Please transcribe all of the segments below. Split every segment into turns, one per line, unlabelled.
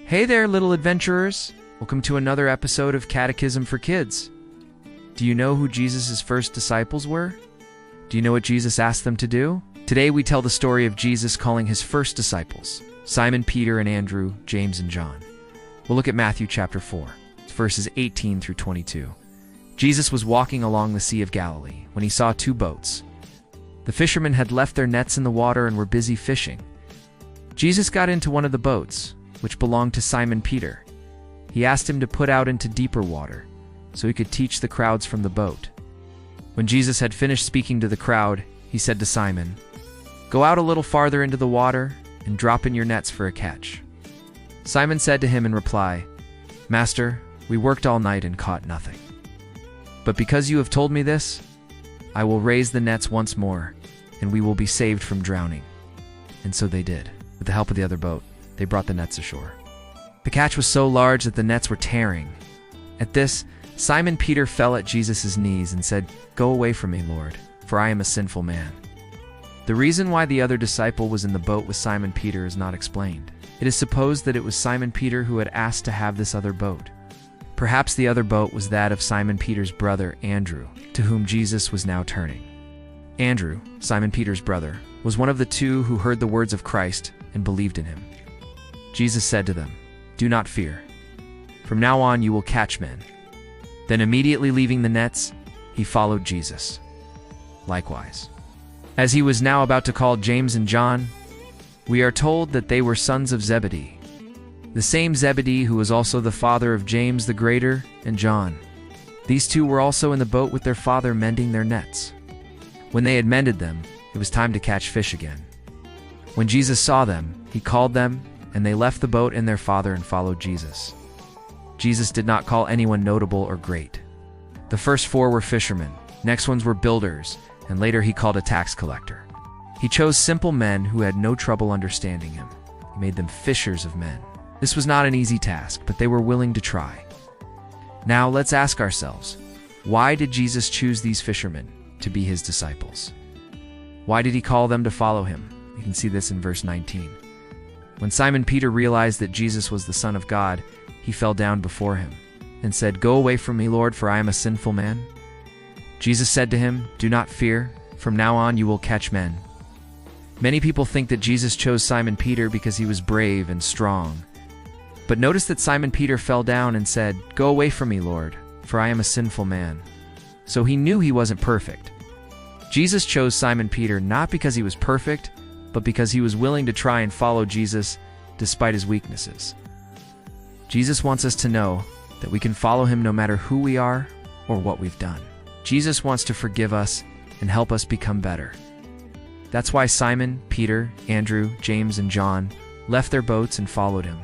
Hey there, little adventurers! Welcome to another episode of Catechism for Kids. Do you know who Jesus' first disciples were? Do you know what Jesus asked them to do? Today we tell the story of Jesus calling his first disciples, Simon, Peter, and Andrew, James, and John. We'll look at Matthew chapter 4, verses 18 through 22. Jesus was walking along the Sea of Galilee when he saw two boats. The fishermen had left their nets in the water and were busy fishing. Jesus got into one of the boats, which belonged to Simon Peter. He asked him to put out into deeper water, so he could teach the crowds from the boat. When Jesus had finished speaking to the crowd, he said to Simon, "Go out a little farther into the water and drop in your nets for a catch." Simon said to him in reply, "Master, we worked all night and caught nothing. But because you have told me this, I will raise the nets once more, and we will be saved from drowning." And so they did. With the help of the other boat, they brought the nets ashore. The catch was so large that the nets were tearing. At this, Simon Peter fell at Jesus' knees and said, "Go away from me, Lord, for I am a sinful man." The reason why the other disciple was in the boat with Simon Peter is not explained. It is supposed that it was Simon Peter who had asked to have this other boat. Perhaps the other boat was that of Simon Peter's brother, Andrew, to whom Jesus was now turning. Andrew, Simon Peter's brother, was one of the two who heard the words of Christ and believed in him. Jesus said to them, "Do not fear. From now on you will catch men." Then immediately leaving the nets, he followed Jesus. Likewise, as he was now about to call James and John, we are told that they were sons of Zebedee, the same Zebedee who was also the father of James the Greater and John. These two were also in the boat with their father mending their nets. When they had mended them, it was time to catch fish again. When Jesus saw them, he called them, and they left the boat and their father and followed Jesus. Jesus did not call anyone notable or great. The first four were fishermen, next ones were builders, and later he called a tax collector. He chose simple men who had no trouble understanding him. He made them fishers of men. This was not an easy task, but they were willing to try. Now let's ask ourselves, why did Jesus choose these fishermen to be his disciples? Why did he call them to follow him? You can see this in verse 19. When Simon Peter realized that Jesus was the Son of God, he fell down before him and said, "Go away from me, Lord, for I am a sinful man." Jesus said to him, "Do not fear. From now on you will catch men." Many people think that Jesus chose Simon Peter because he was brave and strong. But notice that Simon Peter fell down and said, "Go away from me, Lord, for I am a sinful man." So he knew he wasn't perfect. Jesus chose Simon Peter not because he was perfect, but because he was willing to try and follow Jesus despite his weaknesses. Jesus wants us to know that we can follow him no matter who we are or what we've done. Jesus wants to forgive us and help us become better. That's why Simon, Peter, Andrew, James, and John left their boats and followed him.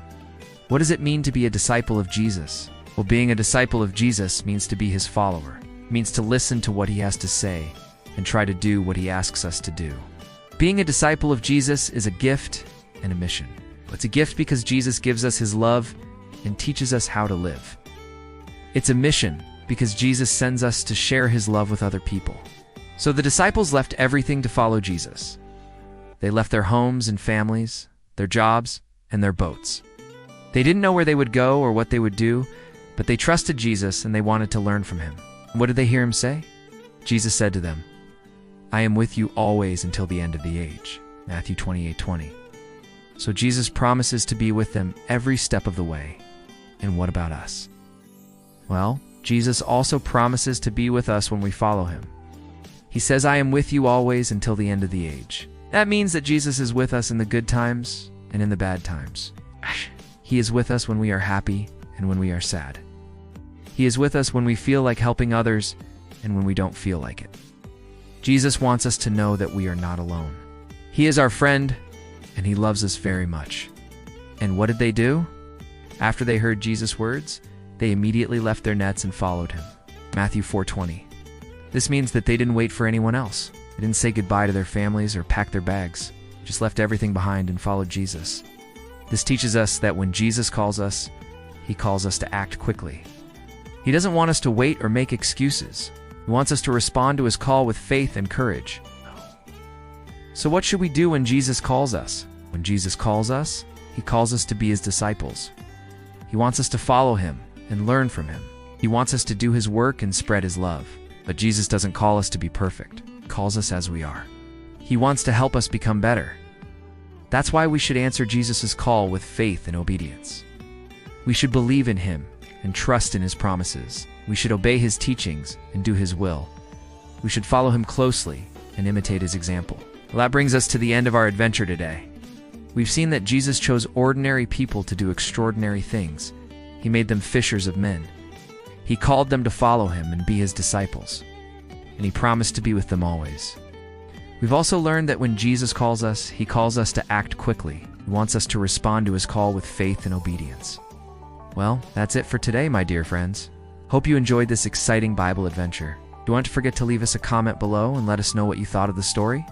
What does it mean to be a disciple of Jesus? Well, being a disciple of Jesus means to be his follower. It means to listen to what he has to say and try to do what he asks us to do. Being a disciple of Jesus is a gift and a mission. It's a gift because Jesus gives us his love and teaches us how to live. It's a mission because Jesus sends us to share his love with other people. So the disciples left everything to follow Jesus. They left their homes and families, their jobs, and their boats. They didn't know where they would go or what they would do, but they trusted Jesus and they wanted to learn from him. What did they hear him say? Jesus said to them, "I am with you always until the end of the age." Matthew 28:20. So Jesus promises to be with them every step of the way. And what about us? Well, Jesus also promises to be with us when we follow him. He says, "I am with you always until the end of the age." That means that Jesus is with us in the good times and in the bad times. He is with us when we are happy and when we are sad. He is with us when we feel like helping others and when we don't feel like it. Jesus wants us to know that we are not alone. He is our friend, and he loves us very much. And what did they do? After they heard Jesus' words, they immediately left their nets and followed him. Matthew 4:20. This means that they didn't wait for anyone else. They didn't say goodbye to their families or pack their bags. Just left everything behind and followed Jesus. This teaches us that when Jesus calls us, he calls us to act quickly. He doesn't want us to wait or make excuses. He wants us to respond to his call with faith and courage. So what should we do when Jesus calls us? When Jesus calls us, he calls us to be his disciples. He wants us to follow him and learn from him. He wants us to do his work and spread his love. But Jesus doesn't call us to be perfect. He calls us as we are. He wants to help us become better. That's why we should answer Jesus' call with faith and obedience. We should believe in him and trust in his promises. We should obey his teachings and do his will. We should follow him closely and imitate his example. Well, that brings us to the end of our adventure today. We've seen that Jesus chose ordinary people to do extraordinary things. He made them fishers of men. He called them to follow him and be his disciples. And he promised to be with them always. We've also learned that when Jesus calls us, he calls us to act quickly. He wants us to respond to his call with faith and obedience. Well, that's it for today, my dear friends. Hope you enjoyed this exciting Bible adventure. Don't forget to leave us a comment below and let us know what you thought of the story.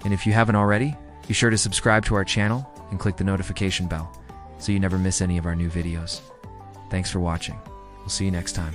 And if you haven't already, be sure to subscribe to our channel and click the notification bell so you never miss any of our new videos. Thanks for watching. We'll see you next time.